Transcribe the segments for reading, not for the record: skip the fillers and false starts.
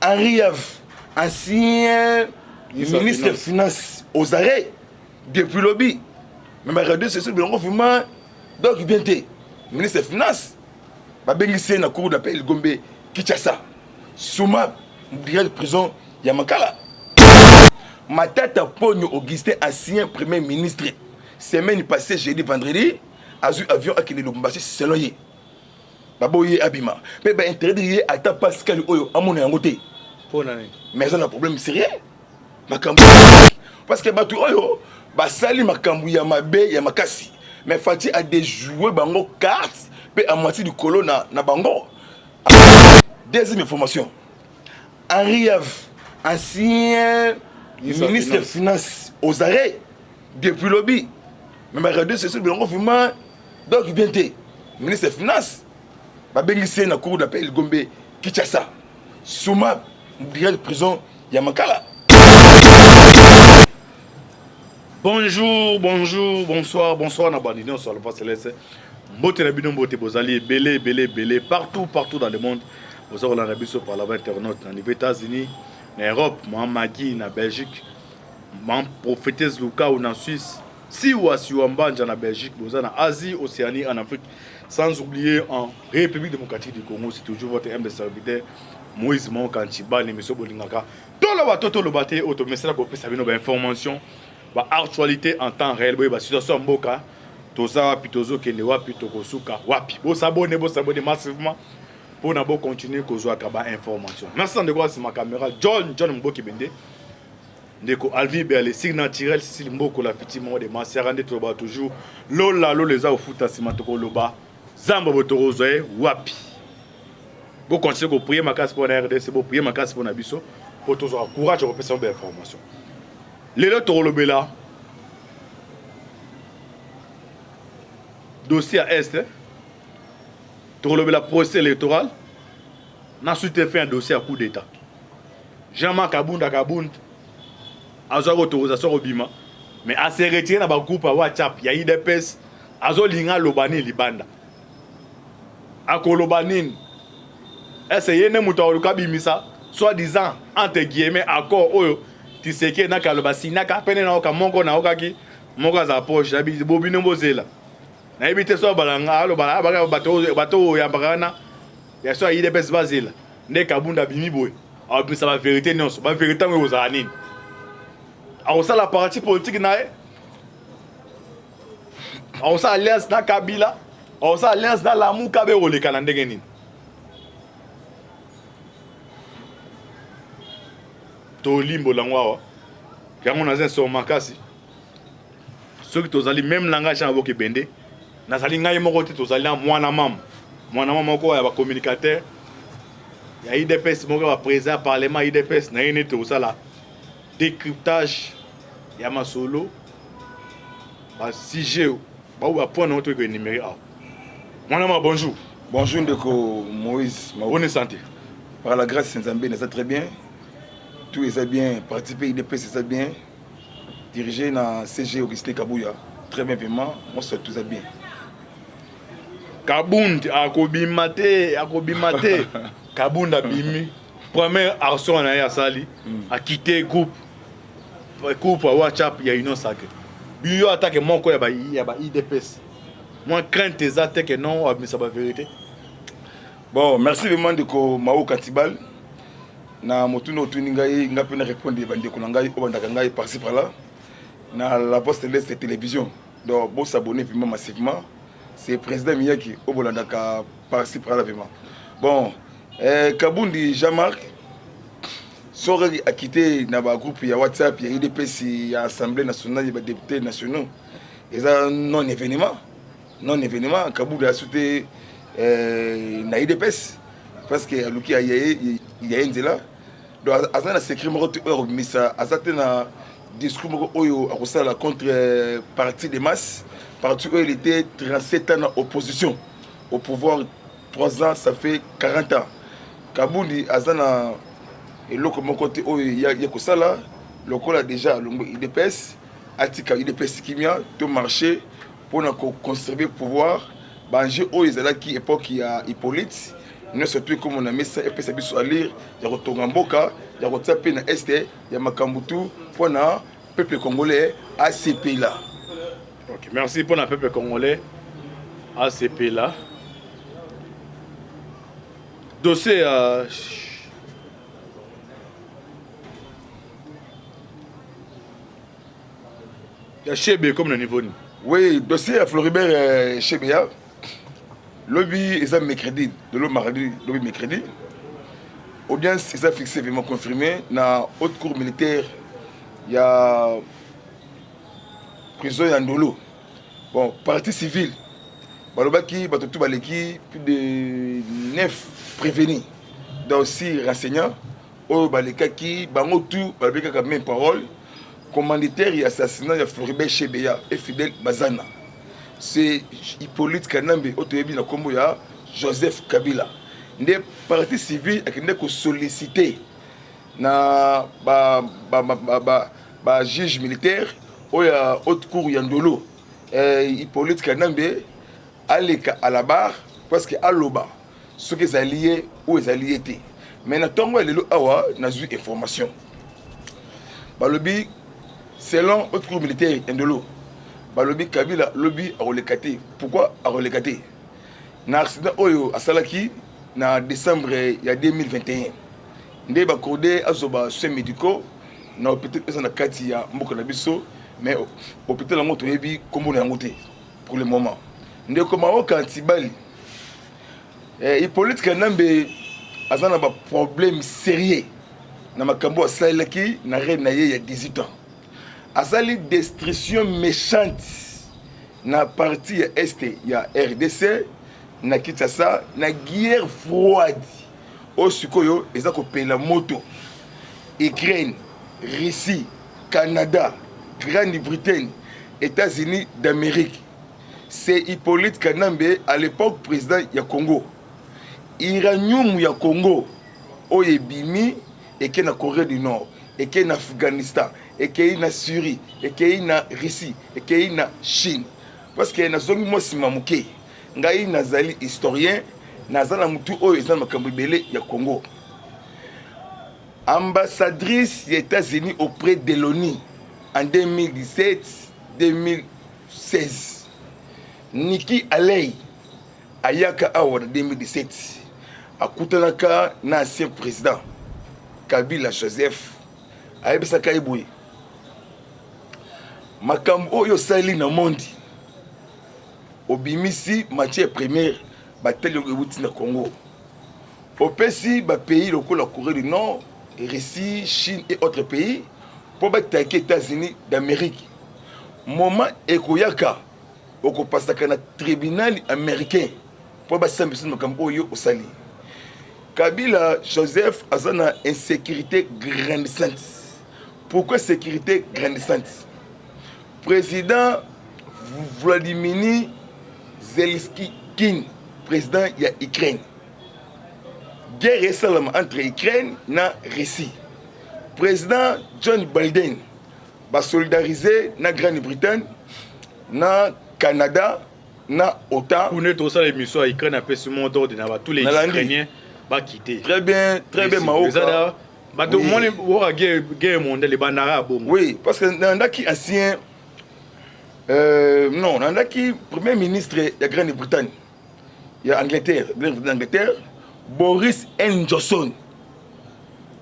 Henri Yave, ancien ministre des Finances aux arrêts depuis lobby. Mais ma radio c'est le confinement donc il vient ministre des Finances. Ma bengi na cour d'appel Gombe Kinshasa. Souma direct prison Yamakala. Ma tête à Pogno Augustin ancien premier ministre. Semaine passée jeudi vendredi azu avion à Kile Lubumbashi selon lui. Baboye abima. Mais ben interdit à ta Pascal Oyo à mon yangote. Mais on a un problème sérieux. Makambu. Parce que batu Oyo basali makambu ya mabe ya makasi. Mais Fati a des joueurs bango cartes pe à moitié du colo na bango. Deuxième information. Henri Yave, ancien ministre des Finances aux arrêts depuis lobby. Mais ma radio c'est le confinement donc il vient ministre des Finances. Ma bengi na cour d'appel Gombe Kinshasa. Souma direct prison Yamakala. Bonjour, bonsoir na bandino sur le pas céleste. Mbote na bino mbote bozali belé partout dans le monde. Vous avez la rabiso par la internaute dans les États-Unis, en Europe, en Magui, en Belgique, en prophétesse Luka ou en Suisse, si ou à Siouambanja en Belgique, vous en Asie, Océanie, en Afrique, sans oublier en République démocratique du Congo, c'est toujours votre humble serviteur Moïse Mon Kanchiba, l'émission Bolingaka. Tout le bateau, tout le bateau, automatiquement, vous pouvez savoir nos informations, actualité en temps réel, la situation en Boka, Toza wapi, Tozo Kende wapi, Tokosuka wapi. Vous s'abonnez massivement. Pour nous continuer à avoir des informations. Merci de voir sur ma caméra. John Mboki Bende. Ndeko Alvi Berle, signe naturel, si Mboko la fitimo de Maserande Toba toujours. Lola Loleza au foot à Simatoko Loba. Zamba Botorozoe, Wapi. Vous continuez à prier ma casse pour la RDC, vous prier ma casse pour Nabiso. Pour tous avoir courage à repasser des informations. Lélo Torolobela. Dossier à Est. Pour le procès électoral, n'a suite fait un dossier à coup d'État. Jean-Marc Kabound a eu autorisation au Bima, mais à se retirer dans le groupe à WhatsApp, il y a eu des pèses, à Zolinga Lobani Libanda. À Kolobanin, essayez de monter au Kabimisa, soi-disant, entre guillemets, accord, tu sais qu'il y a un calobasi, n'a qu'à peine un mongo na okaki, mongo à sa poche, j'habite Bobino Mosela. Na ebite so balanga lo balanga bateau ya bagana ya so ide pes bazila ne kabunda bimi boy a bisa ba vérité non ba vérité ngo zani a osa la parti politique nae a osa alliance na Kabila a osa alliance na Lamu Kabe ole kana ndenge nini to limbo langwa yango na zen so makasi soki tozali même langage na boke bende nazali ngai moko te tozali mwana mama ko ya ba communicateur ya IDPS moko ba président parlement IDPS na yene te osala décryptage ya masolo ba sujet ba ou point notre que numéro A. Mwana mama bonjour Ndeko Moïse. Bonne santé. Par la grâce de Nzambe, ça très bien. Tout est bien, participer IDPS c'est bien. Diriger dans CG Augustin Kabouya, très bien vraiment, moi c'est tout ça bien. Kabound akobimate Kabound abimi première action na ya sali a quitté groupe WhatsApp ya union sacrée bio attaque mon ko ya ba IDPS moi crainte des attaques non mais ça va vérité. Bon merci vraiment de ko Mao Katibal na motuno tuningai ngapena répondre bande ko ngai obandaka ngai par-ci par-là na la poste de cette télévision donc bon s'abonner vraiment massivement. C'est le président Miyaki au Bolandaka par-ci par-là vraiment. Bon, Kaboundi Jean-Marc Soré a quitté dans le groupe, il y a WhatsApp, il y a IDPS, il y a l'Assemblée nationale, il y a des députés nationaux. Et ça, non-événement. Non-événement, Kaboundi a sauté dans IDPS. Parce qu'il y a un là. Donc, à ça, c'est écrit, mais ça a un discours contre parti de masse. Parti où il était 37 ans en opposition. Au pouvoir, 3 ans, ça fait 40 ans. Kaboundi, Azana, et l'autre côté, il y a que ça là. Le col a déjà l'IDPS, Atika, IDPS Kimia, tout marché pour conserver le pouvoir. Banger, ils époque, il y a Hippolyte, Nous sommes comme on a mis ça et puis ça biso à lire. Il y a Rotonga Mboka, il y a Rotsape na Este, il y a Makambutu pour le peuple congolais à ces pays-là. Ok, merci pour le peuple congolais à ces pays-là. Dossier à il y a Chebe comme le niveau. Oui, dossier à Floribert Chebea. Lobby est un mercredi, de l'eau mardi, lobby mercredi. Audience est fixé, vraiment confirmé. Dans la haute cour militaire, il y a prison Yandolo. Bon, partie civile. Balobaki, Batotou Baleki, plus de 9 prévenus. Donc aussi renseignants. Au Balekaki, Bango tout, Balobaki a même parole. Commanditaire et assassinat, il y a Floribert Chebea et Fidel Bazana. C'est Hippolyte Kanambe, Otoyebi na Kombo ya Joseph Kabila. Des partis civils qui ont sollicité na juge militaire ou ya haute cour Yandolo. Hippolyte Kanambe allait à la barre parce que à l'oba ceux qui sont alliés ou les alliés étaient. Mais na tongo lelo awa na eu information. Balobi selon haute cour militaire Yandolo. Balobi Kabila lobby a relécaté. Pourquoi a relécaté? Na accident oyo à Salaki na décembre il y a 2021. Ndé ba cordé azoba soins médicaux na hôpital na kati ya mboka na biso mais hôpital ngo toyebi kombo na ngote pour le moment. Ndé koma o kantibali. Hippolyte Kanambe azana ba problème sérieux na makambo a Salaki na reine na ye il y a 18 ans. Azali destruction méchante na partie est ya RDC na Kinshasa na guerre froide au sikoyo eza ko pela moto Ukraine, Russie, Canada, Grande-Bretagne, États-Unis d'Amérique. C'est Hippolyte Kanambe à l'époque président ya Congo. Iranium ya Congo oyebimi et que na Corée du Nord et que na Afghanistan et qu'il y a Syrie, et qu'il y a Russie, et qu'il y a Chine. Parce que na zongi mo simamuke. Ngai nazali historien, nazala mutu oyo ezana makambo belé ya Congo. Ambassadrice des États-Unis auprès de l'ONU en 2017-2016. Nikki Haley ayaka awa en 2017. Akutanaka na ancien président Kabila Joseph ayebisaka eboye. Makambo oyo sali na mondi obimisi matière première bateli obuti na Congo opesi ba pays lokola Corée du Nord, Russie, Chine et autres pays pour bataki États-Unis d'Amérique. Moment ekoyaka okopasaka na tribunal américain pour basambisa makambo oyo osali. Kabila Joseph azana insécurité grandissante. Pourquoi sécurité grandissante? Président Vladimir Zelensky, président de l'Ukraine. Guerre récemment entre l'Ukraine et Russie. Président John Biden va solidariser la Grande-Bretagne, le Canada, l'OTAN. Pour nous, ça l'émission à l'Ukraine a fait ce monde d'ordre, tous les Ukrainiens vont quitter. Très bien, Maoka. Oui, parce que dans le ancien. Non, dans le premier ministre de la Grande-Bretagne, il y a Angleterre, Boris Johnson.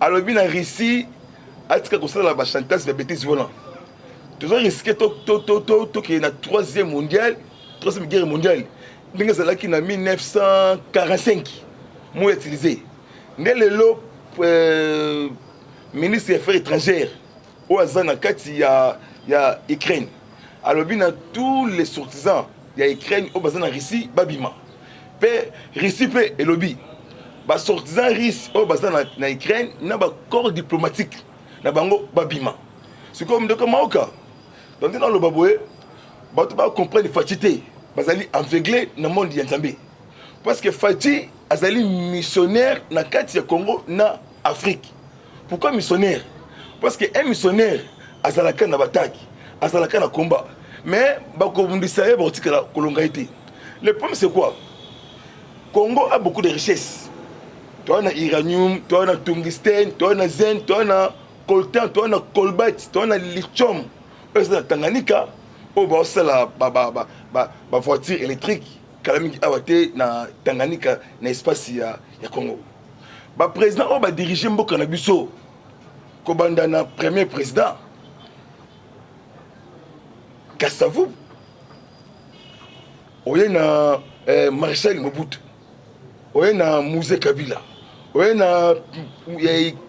Alors, il y a Russie, il y a la chantage de bêtises violentes. Tout ça risqué qu'il y ait la troisième guerre mondiale. Il y a 1945, moi utilisé. Le ministre des Affaires étrangères, au il y a Ukraine. Alors, il y a tous les sortisans, il y a Ukraine, au bazar en Russie, Babima. Puis, Russie et lobby. Les sortisans russes, au bazar en Ukraine, il y a un corps diplomatique, il y a un Babima. C'est comme de Maoka. Donc, dans le Baboué, tu vas comprendre les fatigues, ils sont aveuglés dans le monde de parce que Fati est missionnaire dans le Congo, dans l'Afrique. Pourquoi missionnaire? Parce qu'un missionnaire a une bataille, a un combat. Mais le problème c'est quoi? Le Congo a beaucoup de richesses. toi na uranium, toi na tungstène, toi na zen, toi na coltan, toi na cobalt, toi na lithium. Eux na Tanganyika, oh bah ça la voiture électrique. Kalami awate na Tanganyika na espace ya Congo. Ba président oh bah diriger mboka na biso. Kobanda na premier président. Kassavou. Oye na Marshal Mobutu. Oye na Mouzé Kabila. Oye na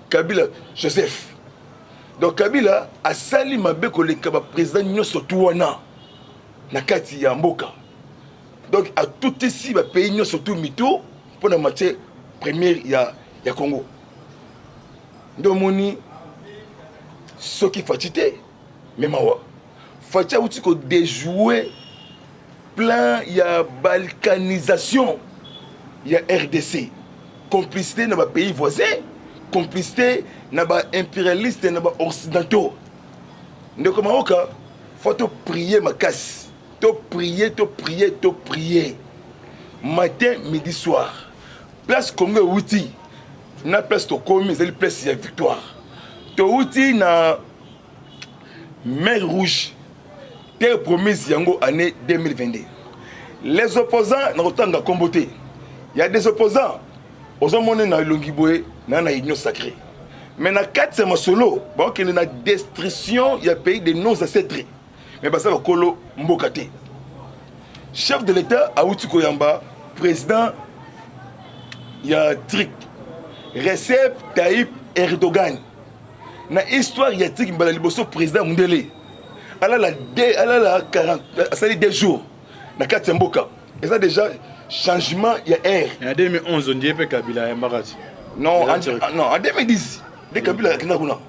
Kabila Joseph. Donc Kabila a sali mabe koleka ba président nyonso tout wana na kati ya mboka. Donc à tout ici ba pays nyonso tout mito pour na matière première ya Congo. Ndomoni soki fatité même awa. Fatia outi ko déjouer plan ya balkanisation ya RDC. Complicité dans les pays voisins, complicité dans les impérialistes, dans les occidentaux. Donc, il faut prier ma casse. Prier. Matin, midi, soir. Place Congo outil. Na place to commis, c'est place de victoire. To outil na mer rouge. Terre promise yango année 2022. Les opposants n'ont pas de comboté. Il y a des opposants. Aux hommes na Longiboé, na union sacrée. Mais na 4 solo, bon qu'il y a une destruction, il y a pays de nos ancêtres. Mais ça va kolo mbokate. Chef de l'État Aouti Koyamba, président il y a trick. Recep Tayyip Erdogan. Na histoire il y a trick mbala liboso président Mundele. Elle a la 40 ça dit 2 jours. Na 4 mboka. Et ça déjà changement, il y a air. En 2011, on dit que Kabila est Marati. Non, en 2010, les Kabila est Kinaguna.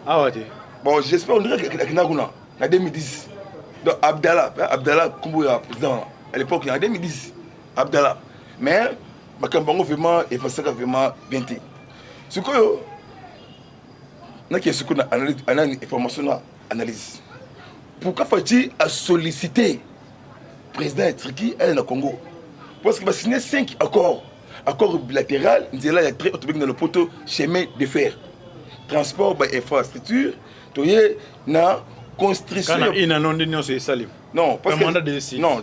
Ah ouais. Bon, j'espère on dirait qu'il est Kinaguna. En 2010. Donc Abdallah Koumouya, président, à l'époque, en 2010. Abdallah. Mais, Makambango vraiment, et Fassaka vraiment bien. Ce que ce qu'on a analyse, information, analyse. Pourquoi faut-il solliciter le président de Turquie et le Congo? Parce qu'il va signer 5 accords. Accords bilatéraux, il y a très automatique dans le poteau chemin de fer. Transport, infrastructure, na construction. Non, parce que non.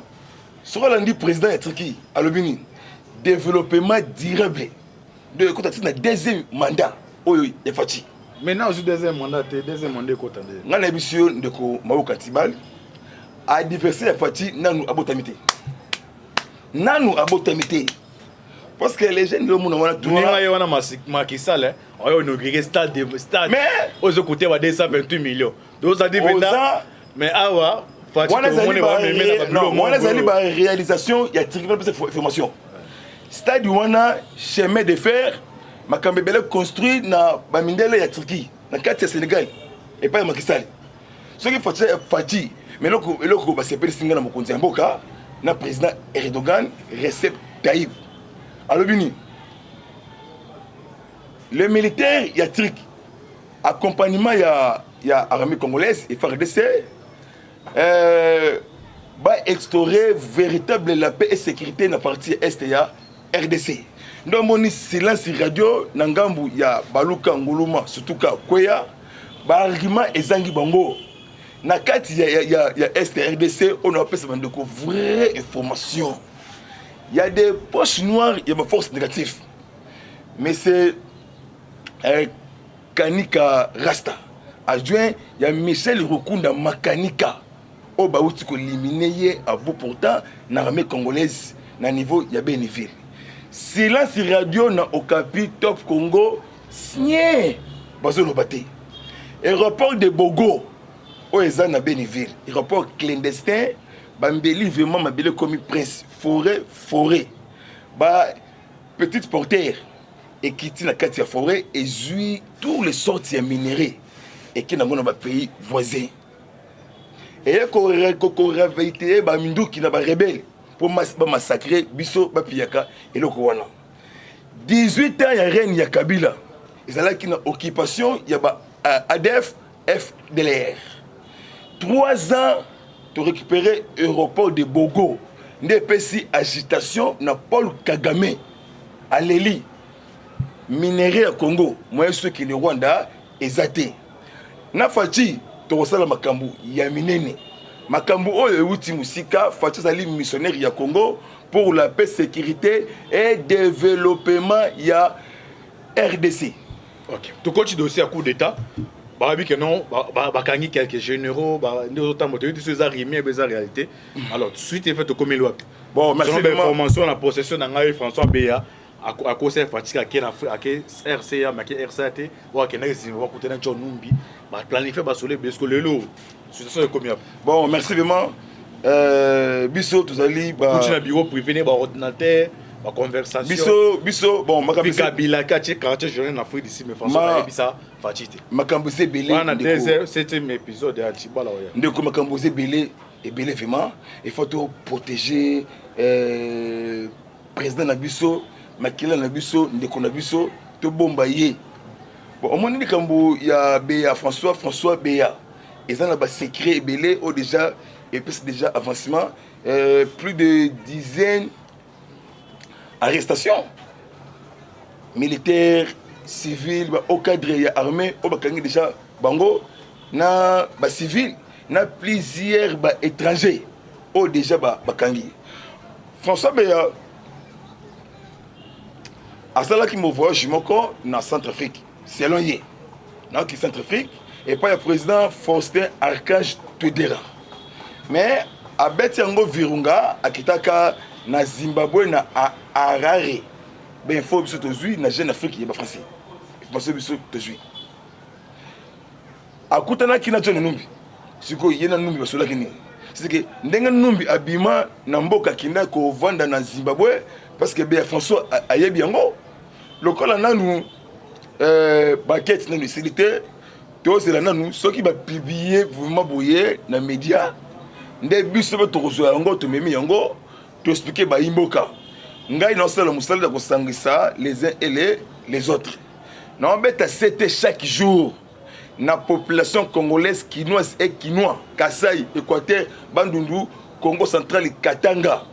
Ce qu'on dit président de Turquie, à l'Obini, développement durable. De côté de deuxième mandat, il est fatigué. Maintenant, le deuxième mandat, côté de la mission de Maouka Tibal, à diverser fatigué, nous abotamité. Nanu abotamité parce que les jeunes le monde on a tout on a makisale on a inauguré stade mais aux côtés va 228 millions donc ça dit mais awa Fati on a zali ba réalisation il y a tribunal de formation stade wana chemin de fer makambe bele construit na bamindele ya Turquie na kati ya Sénégal et pas makisale ce qui Fati mais loko ba sepeli singa na mokonzi mboka na président Erdogan, Recep Tayyip. Alors, le militaire, il y a trick. Accompagnement, il y a armée congolaise et FARDC. Va instaurer véritable la paix et sécurité dans la partie est de la RDC. Donc, mon silence radio, Nangambu, il y a Baluka Nguluma, surtout Kweya, argument et Zangi Bango. Na kati il y a STRDC, on a appelé ça de vraies informations. Il y a des poches noires, il y a des forces négatives. Mais c'est Kanika Rasta. Adjoint, il y a Michel Rokunda Makanika. Au Baouti ko éliminé à bout portant dans l'armée congolaise, na niveau il y a bénéville. Silence radio na Okapi Top Congo, signé Bazolo Baté. Aéroport de Bogo. Au Ezan à Bénéville, aéroport clandestin, Bambeli vraiment mabele comme prince, forêt, petite portière, et qui tient la carte forêt, et jouit tous les sortes de minéraux, et qui n'a pas pays voisin. Et qu'on réveille, Bamindou qui n'a pas rebelle, pour massacrer Bisso, Bapiyaka, et le Kouana. 18 ans, il y a règne, il y a Kabila. Et c'est là qu'il y a occupation, il y a ADF, FDLR. 3 ans pour récupérer l'aéroport de Bogo. N'épécie agitation na Paul Kagame à Léli. minerai ya Congo moyen ceux qui le Rwanda ezate na Fachi tokosala makambo ya minene makambo oyo euti musika Fachi azali missionnaire ya Congo pour la paix, sécurité et développement ya RDC. Ok. Tu continues dossier à coup d'état. Barabi que non, bakangi quelques généraux, nous autant moteur, tu sais arrimer без réalité. Alors suite est fait comme loi. Bon, merci selon l'information la possession d'Angaï François Béa à cause de fatigue à qui à RCA, mais qui RCAT, ou à qui n'a pas coûté un John Numbi, bah planifier bah sur les parce que le lot, situation est combien. Bon, merci vraiment. Bisso, tous allez, bah. Tu as bureau privé, bah ordinateur. Ma conversation. Biso, bon, ma campus. Kabila, quartier jeune en Afrique d'ici, mais François, ça, fatigué. Ma campus est belé. On a 7e épisode de Antibala. Donc, ma campus est belé, et belé vraiment. Il faut protéger président Nabiso, Makila Nabiso, Ndeko Nabiso, tout bombayer. Bon, au moins, il y a Béa, François Béa. Et ça, on a secret et belé, déjà, et puis c'est déjà avancement. Plus de dizaines arrestation militaire civil au cadre ya armée au bakangi déjà bango na ba civil na plusieurs ba étrangers au déjà bakangi François Béa asala ki mo voyage moko na Centrafrique selon yé na ki Centrafrique et pas le président Faustin Archange Touadéra mais abet yango virunga akitaka na Zimbabwe na Harare ben faut biso tozui na Jeune Afrique yeba français faut biso tozui akutana kina John Numbi siko yena Numbi basola kini c'est que ndenga Numbi abima na mboka kinda ko vanda na Zimbabwe parce que ben François ayebi yango lokola nanu baquette na lucilité to c'est là nanu ceux qui va publier vraiment boyer na média nde biso to yango to memi yango to expliquer ba imboka ngai non sala musala de kosangisa les uns et les autres non beta c'était chaque jour na population congolaise quinoise et quinois Kasai Équateur Bandundu Congo central Katanga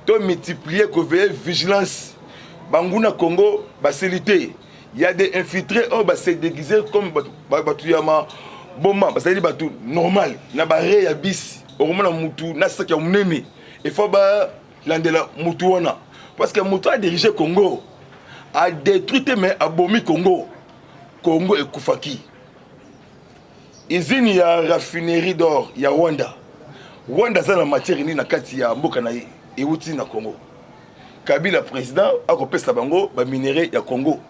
to multiplier que vigilance banguna Congo basilité il y a des infiltrés oh bah c'est déguisé comme batuyama boma bah ça dit batu normal na bare ya bis au moment mutu na saka munene il faut ba landela mutu wana parce que mutu a dirigé Congo a détruit mais a bomi Congo et Koufaki izini ya raffinerie d'or ya Rwanda za na matière ni na kati ya mboka na ye euti na Congo Kabila président a kopesa bango ba minerai ya Congo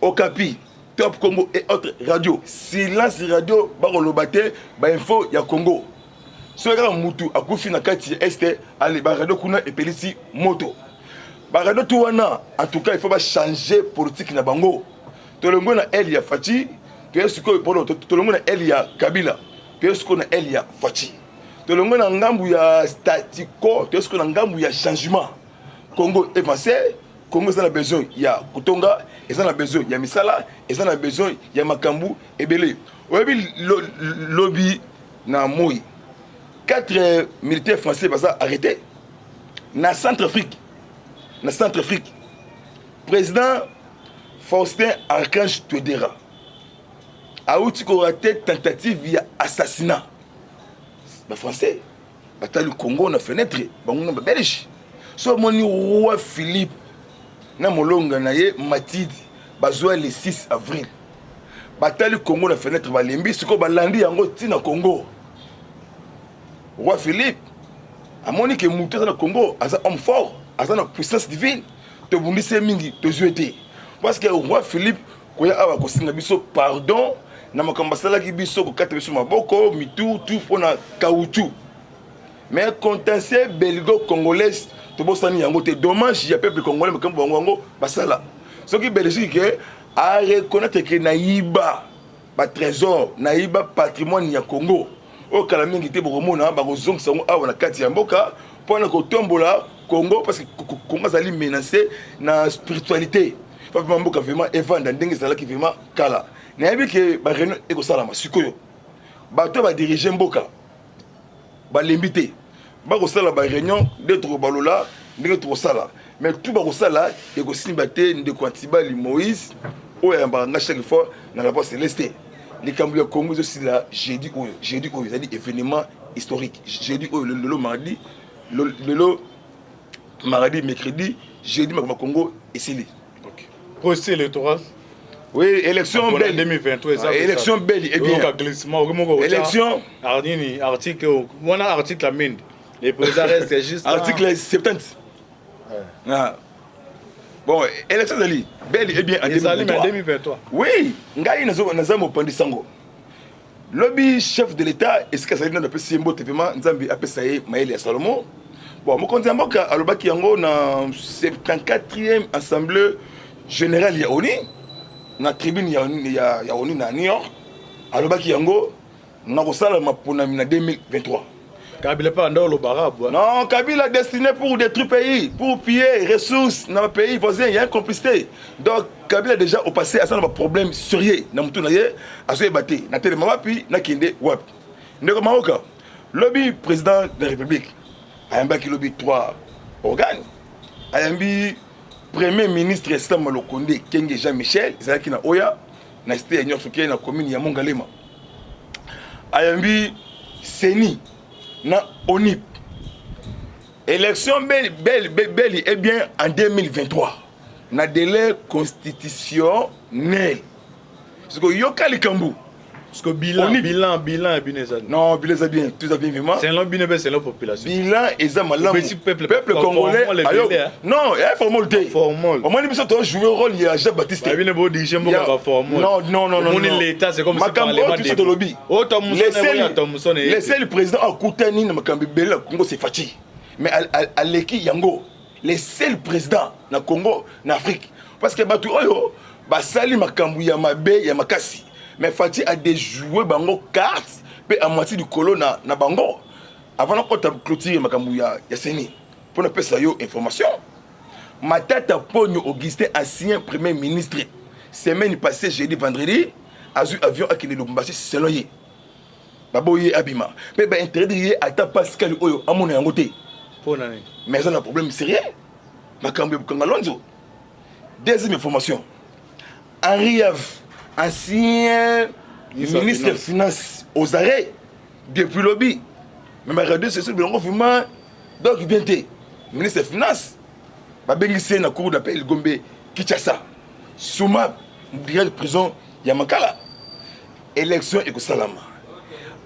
Okapi Top Congo et autres radio silence radio ba kolobate ba info ya Congo soka mutu akufi na kati ya este ale ba radio kuna epelisi moto ba radio tu wana en tout cas il faut ba changer politique na bango tolongo na Elia Fachi Pesko pour tolongo na Elia Kabila Pesko na Elia Fachi tolongo na ngambu ya statico Pesko na ngambu ya changement Congo avancé Congo ça a besoin ya kutonga et ça a besoin ya misala et ça a besoin ya makambu ebele oyebi lobby na moi 4 militaires français basa arrêtés na Centrafrique président Faustin Archange Touadéra a eu une tentative via assassinat. Les Français, le Congo na fenêtre, bango na Belgique. So moni roi Philippe na molonga na ye Matidi bazwa le 6 avril. Batali Congo na fenêtre balembi siko balandi yango tina Congo. Roi Philippe a moni que mutu na Congo asa homme fort, asa na puissance divine. To bundise mingi to zuete. Parce que roi Philippe koya awa kosinga biso pardon na makambo salaki biso ko kata biso maboko mitu tout pona caoutchouc. Mais contentieux belgo-congolais to bosani yango te dommage ya peuple congolais makambo bango basala. Ce qui Belgique a reconnaître que naïba ba trésor naïba patrimoine ya Congo. O kala mingi te bokomona ba kozong sango awa na kati ya mboka pona ko tombola Congo parce que Congo zali menacé na spiritualité. Papa mboka vraiment evanda ndenge zala ki vraiment kala. Na yebi ke ba réunion eko sala masikoyo. Ba to ba diriger mboka. Ba lembité. Ba ko sala ba réunion d'être balola ndenge tokosala mais tout bakosala ekosimba te ndeko Antibali Moïse oyo ayambaka chaque fois na la voie céleste likambo ya Congo ezosila jeudi oyo ezali événement historique jeudi oyo lelo mardi mercredi jeudi makambo Congo esili procès électoral. Oui, élection belle. 2023. Élection belle et bien. Élection. Article. On a article à mine. Les présidents restent juste. Article 70. Ah. Bon, élection d'Ali. Belle et bien en 2023. Oui, Ngaï Nazam au Pandisango. Lobby chef de l'État, est-ce que ça vient de passer un beau événement? Nzambi a passé Maël et Salomon. Bon, mon compte à Alobaki Yango, dans 74e Assemblée Générale Yaoni. Na tribune ya oni na New York alobaki yango na kosala mapona na 2023 Kabila pas dans le barab non Kabila destiné pour détruire pays pour piller ressources dans le pays voisin il y a une complicité donc Kabila déjà au passé a ça un problème sérieux na mutu na ye aso ebate na tele mama puis na kinde wap ndeko maoka lobby président de la République ayambaki lobby 3 organes ayambi Premier ministre Sam Lokonde Kenge Jean-Michel ezalaki na Oya na cité ya Nyonsoke na commune ya Mongalema ayambi Seni na Onip élection belle et bien en 2023 na délai constitutionnel parce que yoka likambu parce que bilan est bien. Non, bilan est bien. Tout ça bien vraiment. C'est l'homme, c'est la population. Bilan est ça malam. Peuple congolais. Non, il y a formalité. Formol. Au moins, il faut jouer un rôle. Il y a Jean-Baptiste. Il y a non. L'État, c'est comme si parlement de lobby. Les seuls présidents en Koutani, Makambi Bela, Congo, c'est Fati. Mais à l'équipe Yango, les seuls présidents dans Congo, en Afrique. Parce que Batu Oyo, Basali Makambu Yamabe, Yamakasi. Mais Fati a déjoué bango cartes pe à moitié du colo na bango avant de clôturer makambu ya Seni pour ne pas ça yo information Matata Pogno Augustin ancien premier ministre semaine passée jeudi vendredi azu avion a kili Lubumbashi selon ye baboye abima mais ba interdit ata Pascal oyo amona yango te pour nani mais ça a un problème sérieux makambu bukanga lonzo deuxième information Henri Yave ancien ministre des Finances aux arrêts depuis lobby. Mais regardez, c'est sûr que le gouvernement donc il vient ministre des Finances. Babengissé na cour d'appel Gombe Kinshasa. Souma direct de prison Yamakala. Élection et Salama.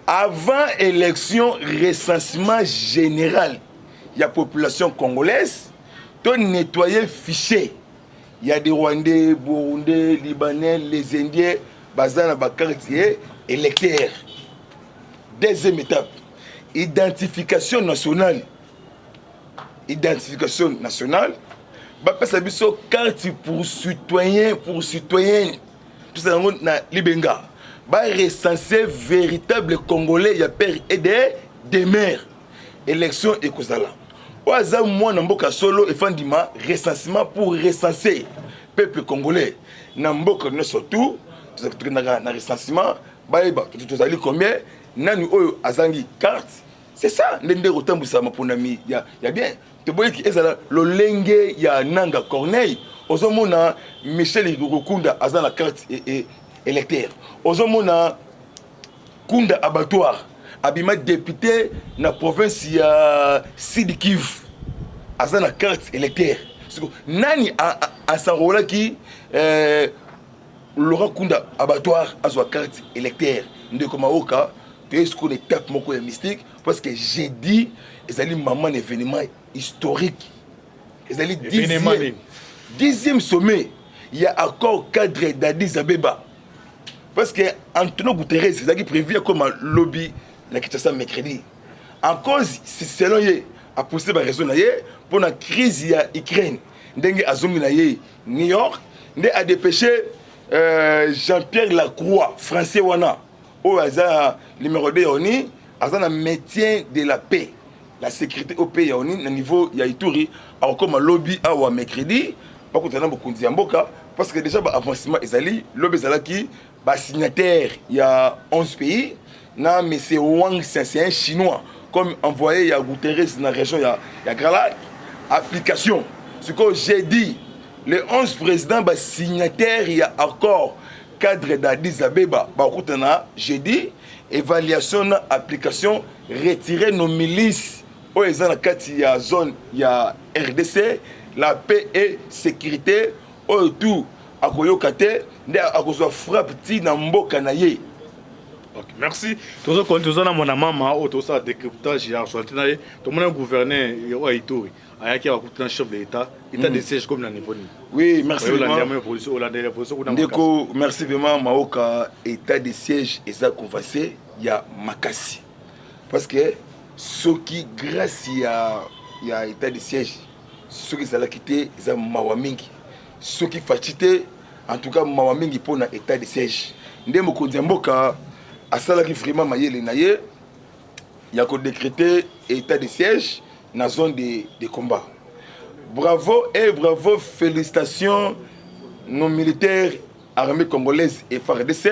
Avant élection recensement général, il y a population congolaise to nettoyer fichier. Il y a des Rwandais, Burundais, Libanais, les Indiens, Bazana Bakartier, électeurs. Deuxième étape, identification nationale. Identification nationale. Bapesa biso carte pour citoyens, pour citoyennes. Tout ça dans Libenga. Ba recenser véritable Congolais, il y a père et des mères. Élection et Kozala. Oaza moi Namboka solo et Fandima recensement pour recenser peuple congolais. Namboka ne surtout na recensement baïba tout ali combien nani oyo azangi carte. C'est ça ndende rotambusa maponami ya bien. Te boye ki ezala lolenge ya Nanga Corneille. Ozomona Michel Rukunda azana carte et électeur. Ozomona Kunda abattoir abima député na province ya Sud Kivu azana carte électeur nani a sangola ki Laurent Kunda abattoir azwa carte électeur ndeko maoka te ce qu'on étape moko ya mystique parce que j'ai dit ezali maman événement historique ezali 10e sommet il y a accord cadre d'Addis Abeba parce que Antonio Guterres ezali prévu comme un lobby la Kinshasa mercredi. En cause, c'est selon lui a poussé par raison pour la crise ya Ukraine. Ndenge azongi na ye New York, ndé a dépêché Jean-Pierre Lacroix, français wana, au hasard numéro 2 yoni, azan un maintien de la paix, la sécurité au pays yoni, na niveau ya Ituri, alors comme un lobby à mercredi, pas qu'on a beaucoup de mboka parce que déjà ba avancement ezali, lobby ezalaki ba signataire il y a 11 pays. Non, mais c'est Wang, c'est un chinois. Comme envoyé, il y a Guterres dans la région, il y a Gralac. application. Ce que j'ai dit, les 11 présidents signataires, il y a accord cadre d'Addis Abeba. J'ai dit, évaluation, application, retirer nos milices. Où ils ont la zone, il y a RDC, la paix et sécurité. Où tout, à Koyokate, à cause de frappe, dans Mboka Naye. Okay, merci. Tout ça, quand tu as mon maman, tout ça, décryptage, il y a tout le gouverneur, il y a Ituri, il y a un chef de l'État, l'État de siège comme la niveau. Oui, merci vraiment. Merci vraiment, Maoka, État de siège, et ça conversé, il y a Makassi. Parce que ceux qui, grâce à État de siège, ceux qui sont quittés, ils ont Mawamingi. Ceux qui fatigués, en tout cas, Mawamingi pour l'État de siège. Ndemo Kodiamboka, à ça qui vraiment mayele naye, il y a décrété état de siège dans la zone de combat. Bravo et bravo, félicitations nos militaires armée congolaise et FARDC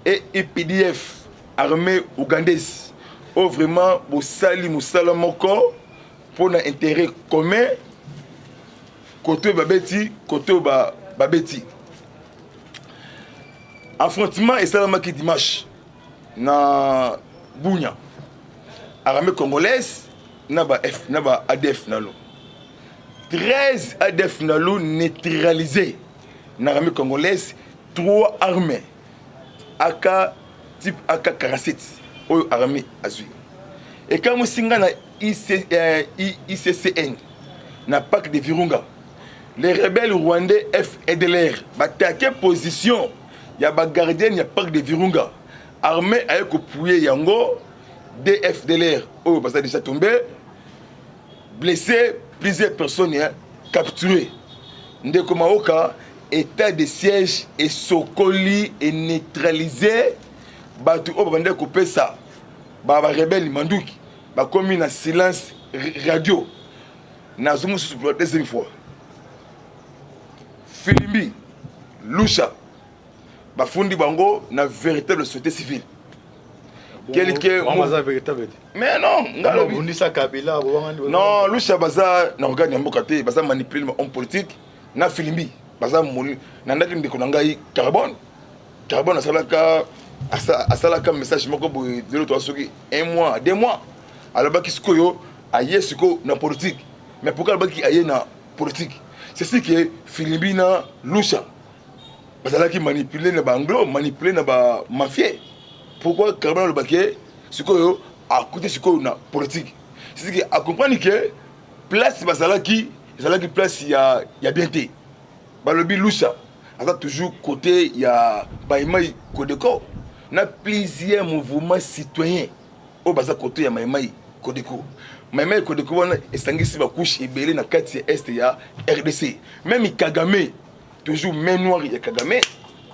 et IPDF armée ougandaise. Oh vraiment, pour sali musala moko pour un intérêt commun côté babeti côté babeti. Affrontement et salamaki dimanche na Bunya. Armée congolaise na ba ADF nalo. 13 ADF nalo neutralisés. Na armée congolaise 3 armées AK type AK-47 ou armée azui. Et quand musinga na ICCN na Parc de Virunga, les rebelles rwandais FDLR attaqué position ya ba gardien ya Parc de Virunga. Armée a pouillé Yango, DFDLR, oh, bah ça déjà tombé, blessé, plusieurs personnes capturées. Ndeko Maoka, état de siège et Sokoli est neutralisé. Batu oh bande coupé ça. Bah rebelle Mandouki, bah comme une silence radio. Nazumu sous la deuxième fois. Filimbi, Lusha. Bafundi bango na véritable société civile. Mais non, non, Lusha baza na organe ya mboka te, baza manipuler homme politique na Filimbi, baza moni na ndaki ndeko ngai carbone. Carbone asalaka message moko boy de l'autre soki 1 mois, 2 mois. Alors baki sikoyo aye siko na politique. Mais pourquoi baki aye na politique? C'est ce que Filimbi na Lusha. Parce qu'il manipule les Anglo, manipule les mafieux. Pourquoi Carbone le baquet, ce qu'on a côté ce qu'on a politique. C'est ce à comprendre que place Bazalaki, place il y a bien été. Balobi Lusha, ça toujours côté il y a Maïmaï Kodeko. On a plusieurs mouvements citoyens au basa côté il y a Maïmaï Kodeko. Maïmaï Kodeko on est sangisi ba couche et belé na quartier est ya RDC. Même Kagame toujours main noire il y a Kagame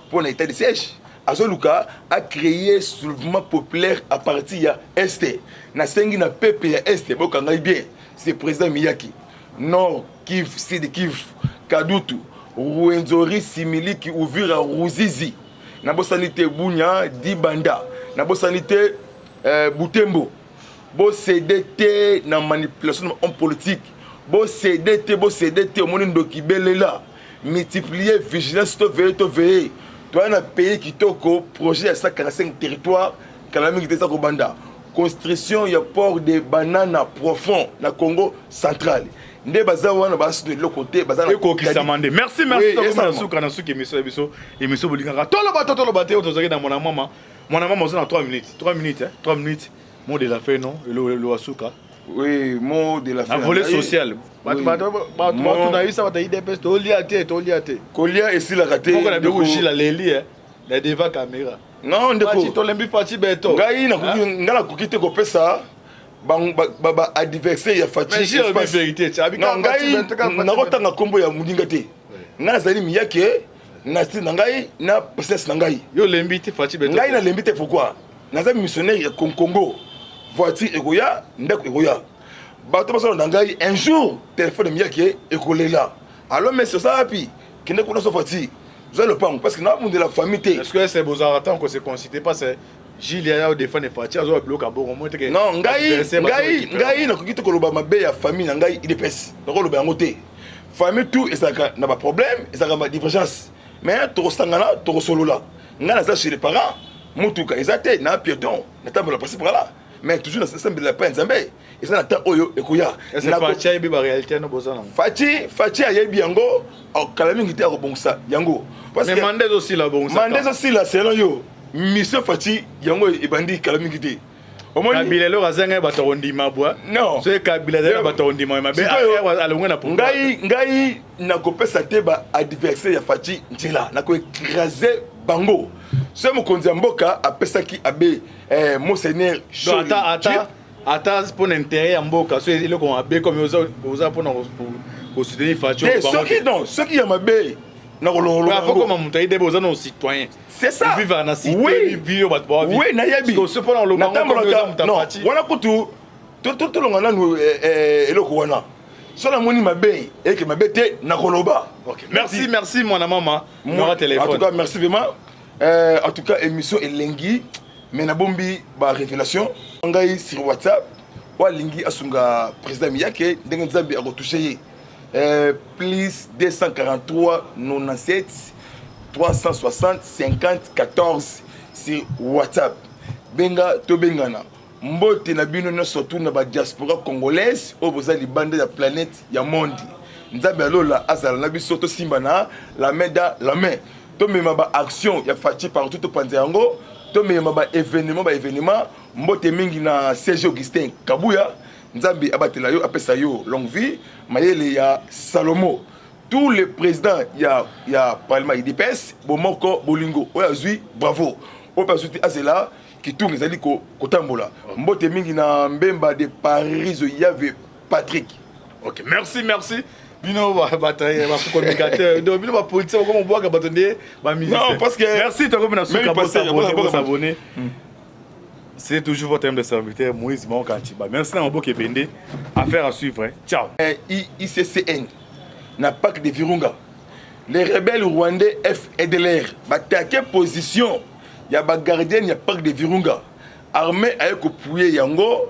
pour l'état de siège. Azoluka a créé soulèvement populaire à partir de Est. Na sengi na pepe ya Est, bokangai bien. C'est président Miyaki. Nord Kivu, Sud Kivu, Kadutu, Rwenzori, Similiki, Uvira, Ruzizi. Na bosanité Bunya, Dibanda. Na bosanité Butembo. Bo CDT na manipulation en politique. Bo CDT, au monde ndokibele là. Multiplier vigilance to veiller. Tu as un pays qui toko projet à 145 territoires, Kalamik de Sakobanda. Construction, il y a port de bananes profond dans le Congo central. Nde baza wana basi de l'autre côté, baza na merci émission bolingaka. Tolo baté autorisé dans mon maman. Mon maman on a 3 minutes. 3 minutes hein. 3 minutes. Mot de la fin non, le asuka. Oui, mot de la fin. Un volet social. Kolia ici la raté. La deva caméra. Non, ndeko. Ngai na ngala kokite ko pesa ba adversaire ya Fati. Mais j'ai la vérité, tu as vu quand na kotanga kombo ya mudinga te. Ngala zali miyake na style ngai na process ngai. Yo lembite Fati beto. Ngai na lembite pourquoi? Naza missionnaire ya Congo. Voiture egoya, ndeko egoya. Bato baso ngai un jour téléphone miyake ekolé là. Alors mais c'est ça puis qui ne connaît pas Fati. Vous allez le prendre parce que nous avons de la famille. Est-ce que c'est beaux attends que c'est considéré pas c'est Gilles ya défendre Fachi azo bloquer bon moi te non ngai na kokito koloba mabe ya famille na ngai idepesi na koloba yango te famille tout et ça na ba problème et ça ba divergence mais to sangana to solola ngai na ça chez les parents mutuka ezate na piéton na tambola passer par là mais toujours na système de la peine Zambé et ça na ta oyo ekoya na Fachi yebi ba réalité no bozana Fachi ayebi yango au kalami ngite ko bongsa yango parce que Mandez aussi la bongsa Mandez aussi la selon yo Monsieur Fachi yango ebandi kalami ngite Kabila lo razanga batondi mabwa non so Kabila da batondi mabe alonga na ponga ngai na kopesa te ba adversaire ya Fachi ntila na ko écraser bango ce mokonzi mboka apesaki abe monseigneur ata pour l'intérêt ya mboka so ile ko abe comme oza pour soutenir Fachi ceux qui amabe na kololo pas comme muta ide boza no citoyen c'est ça vivre na cité vivre bat ba oui na yebi parce que ce pendant le non wana kutu tout longana nu eloko wana so la moni mabe et que mabe te na koloba merci mon maman mon téléphone en tout cas merci vraiment en tout cas émission elengi mais na bombi ba révélation ngai sur WhatsApp wa lingi asunga président Miyake ndenge nzambi akotoucher plus 243 97 360 50 14 sur WhatsApp. Benga to bengana. Mbote na bino na surtout na ba diaspora congolaise au boza li bande ya planète ya monde. Nzambe alola azala na biso to simba na la main dans la main. To mema ba action ya Fachi partout to panza yango. To mema ba événement mbote mingi na Serge Augustin Kabuya. Nzambi abatela yo apesa yo longue vie mayele ya Salomo tous les présidents ya parlement IDPS bomoko bolingo oya zui bravo o pasuti azela ki tout ngezali ko kotambola mbote mingi na mbemba de Paris yave Patrick. OK merci bino ba bataille ba communicateur donc bino ba politicien comme on boit batonde ba musicien non parce que merci to comme na suka pour s'abonner. C'est toujours votre thème de serviteur, Moïse Mankantiba. Merci à Mboke Bende. Affaire à suivre. Hein. Ciao. ICCN n'a pas que des Virunga. Les rebelles rwandais FDLR. Attaqué position. Il y a des gardiens, il n'y a pas que des Virunga. Armée avec Pouye Yango,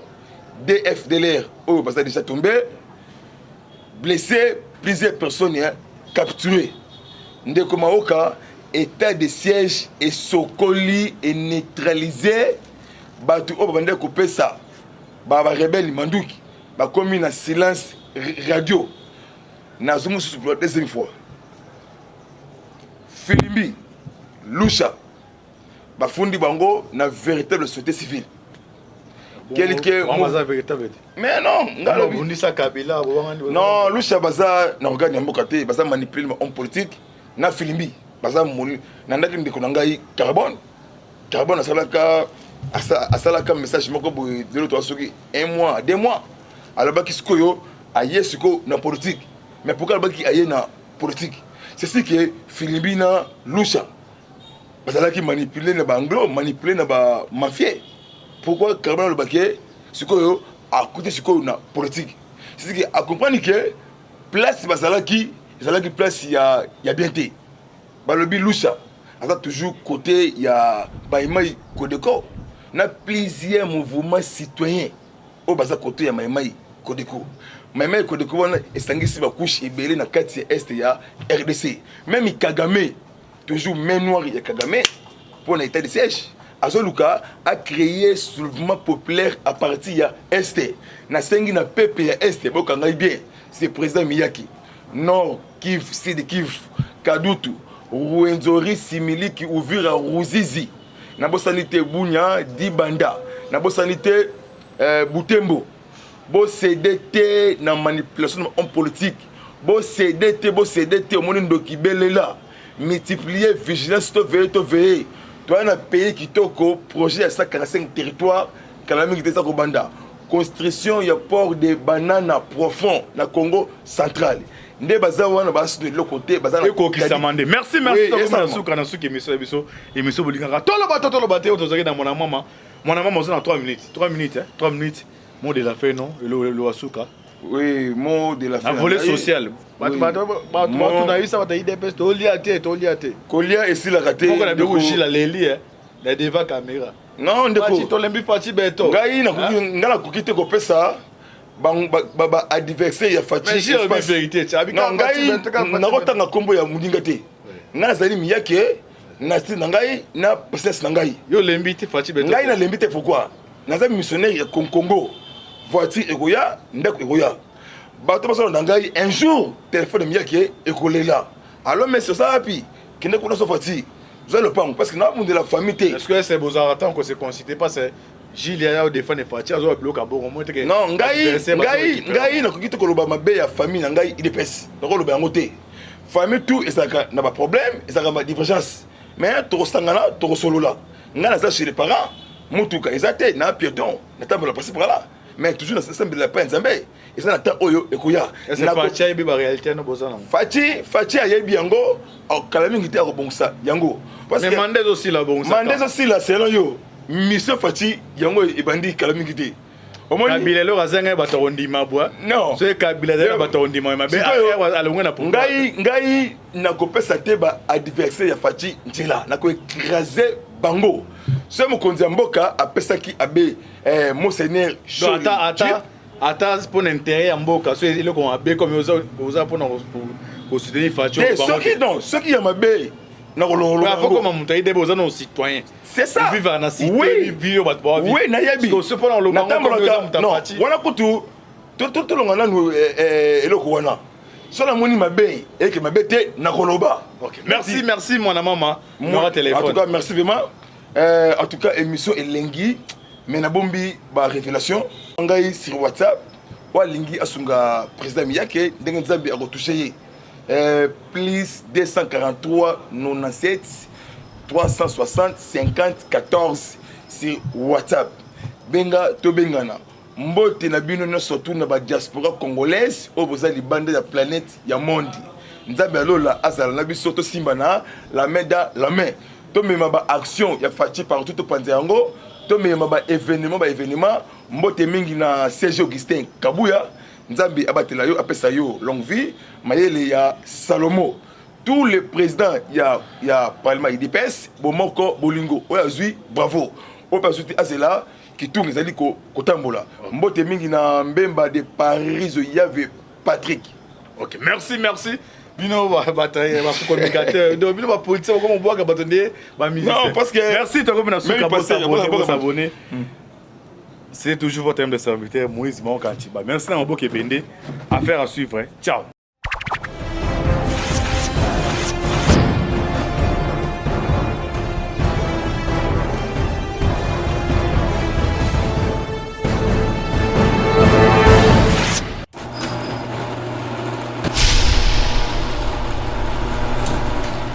des FDLR. Oh, ça a déjà tombé. Blessé, plusieurs personnes capturées. Ndeko Maoka, état de siège et Sokoli est neutralisé. Batu o bande couper ça ba rebelle manduki ba commis na silence radio na zumu sous pour la deuxième fois Filimbi Lusha ba fundi bango na véritable société civile quelqu'un véritable mais non ngalo bundi sa Kabila non Lusha baza na organiser mboka te baza manipuler homme politique na Filimbi baza moni na ndaki ndeko na ngai carbone asalaka asalaka message moko boye de l'autre soki 1 mois 2 mois alors baki sikoyo aye siko na politique mais pourquoi baki aye na politique c'est ce que Filimbi na Lusha basalaki manipuler na ba anglo manipuler na ba mafia pourquoi carbone le baki sikoyo a côté sikoyo na politique c'est ce que a comprendre que place basalaki place ya bien té balobi Lusha asa toujours côté ya Baimai Kodeko na plusieurs mouvements citoyens au baza côté ya Maimai Kodeko wana esangisi ba couche ebele na kati ya est ya RDC même Kagame toujours main noire ya Kagame pour l'état de siège azoluka a créé soulèvement populaire à partir ya est na sengi na pepe ya est bokanga bien c'est président Miyaki Nord Kivu Sud Kivu Kadutu Ruenzori Similiki Uvira Ruzizi na bosanité Bunya Dibanda na bosanité Butembo bo CDT na manipulation en politique bo CDT omoni ndoki belela multiplier vigilance to veiller toi na pays kitoko projet à 145 territoires kalami kitesa ko banda construction ya port de banana profond na Congo central nde baza wana basi de l'autre côté baza na ko kisamande merci na suka émission bolingaka tolo bato ozaki na mona mama ozana 3 minutes mot de la fin non le asuka oui mot de la fin volet social bato na isa bata IDPS to liate kolia esila kate de ko jila leli devant caméra. Non, ndeko. Tu tolembi Fati beto. Ngai na kuki te kopesa ba adversaire ya Fati. Mais j'ai la vérité, tu as non, ngai na kotanga kombo ya mudinga te. Ngai nazali miyake na style ngai na process ngai. Yo lembi te Fati beto. Ngai na lembi te pourquoi? Naza missionnaire ya Congo. Voiture ekoya, ndeko ekoya. Bato baso na ngai un jour téléphone miyake ekolela. Alors mais c'est ça puis qui ne connaît pas Fati. Vous allez le prendre parce que nous de la famille. Est-ce que c'est beaux attends qu'on se considère pas c'est Gilles au défend Fati à bloc à bon moins que non ngai na kokito koloba mabe ya famille na ngai il est pèse. Donc le bango te. Famille tout et ça n'a pas problème, et ça n'a pas divergence. Mais to sangana to solo là. Ngai na chez les parents, mutuka ezate na piéton, na table passer par là. Mais toujours dans ce système de la peine Zambé. Et ça n'attend oyo ekoya. Est-ce que Fati a une réalité no bozana? Fati a yebi yango au kalamingi te akobongsa yango. Parce que Mandez aussi la bon. Mandez aussi la selon yo. Mission Fati yango ebandi kalamingi te. Kabila lo razanga batondi mabwa. Non. C'est Kabila de batondi mabe. Alonga na ponga. Ngai na kopesa te ba adversaire ya Fati njela na ko écraser bango. Ce mokonzi mboka apesaki abe monseigneur Choli. Attends pour l'intérêt en mboka. So il ko abe comme oza pour soutenir Fati. Ceux qui ont abe na kololo. Faut comme mutaide besoin nos citoyens. C'est ça. Vivre dans la cité, vivre au oui, na yabi. Parce que ce pendant le moment non, wana kutu tout longana nous eloko wana. Sola moni mabe et que mabe te na koloba. OK. Merci mon maman. Mon téléphone. En tout cas, merci vraiment. En tout cas, émission elengi mais na bombi ba révélation ngai sur WhatsApp wa lingi asunga président Miyake ndenge nzambi a retouché plus 243 97 360 50 14 sur WhatsApp. Benga to bengana. Mbote na bino no surtout na ba diaspora congolaise au boza li bande ya planète ya monde. Nzambe alola azala na biso to simbana la main dans la main. To mema ba action ya Fati partout to panze yango. To mema ba événement mbote mingi na Serge Augustin Kabuya. Nzambe abatela yo apesa yo longue vie. Mayele ya Salomo. Tous les présidents, il y a Parlement IDPS, Bomoko, Bolingo, Oyazui, bravo. Opasuti Azela, qui tourne les alliés Kotambola. Mbote Mingi na Mbemba de Paris, il y avait Patrick. Ok, merci. Bino va batailler, va communicateur. Donc, bino va politique, comment on voit qu'à bâtonner, va miser. Non, parce que. Merci, tu as comme un abonné. C'est toujours votre thème de serviteur, Moïse Mankantiba. Merci à mon beau Kébende. Affaire à suivre. Ciao.